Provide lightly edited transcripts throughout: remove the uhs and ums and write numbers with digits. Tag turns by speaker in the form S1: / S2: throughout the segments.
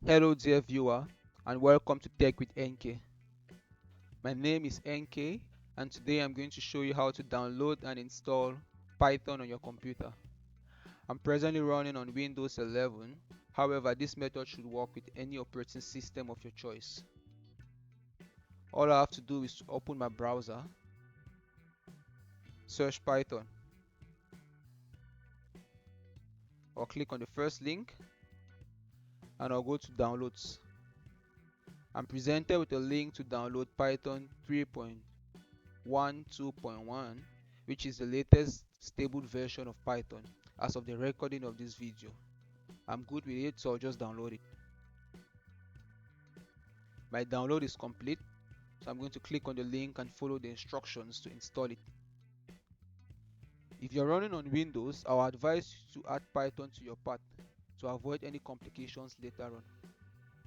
S1: Hello dear viewer and welcome to Tech with NK. My name is NK and today I'm going to show you how to download and install Python on your computer. I'm presently running on Windows 11, however this method should work with any operating system of your choice. All I have to do is to open my browser, search Python, or click on the first link and I'll go to downloads. I'm presented with a link to download Python 3.12.1, which is the latest stable version of Python as of the recording of this video. I'm good with it, so I'll just download it. My download is complete, so I'm going to click on the link and follow the instructions to install it. If you're running on Windows, I'll advise you to add Python to your path to avoid any complications later on.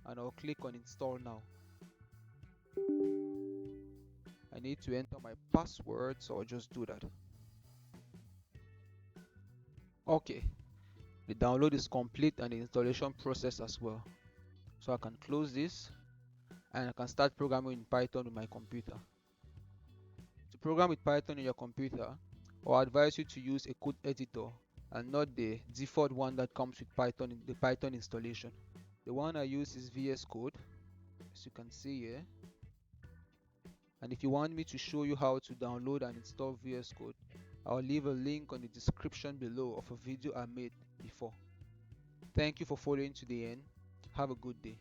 S1: And I'll click on install now. I need to enter my password, so I'll just do that. Okay, the download is complete and the installation process as well. So I can close this and I can start programming in Python with my computer. To program with Python on your computer, I'll advise you to use a code editor and not the default one that comes with Python in the Python installation. The one I use is VS Code, as you can see here. And if you want me to show you how to download and install VS Code, I'll leave a link on the description below of a video I made before. Thank you for following to the end. Have a good day.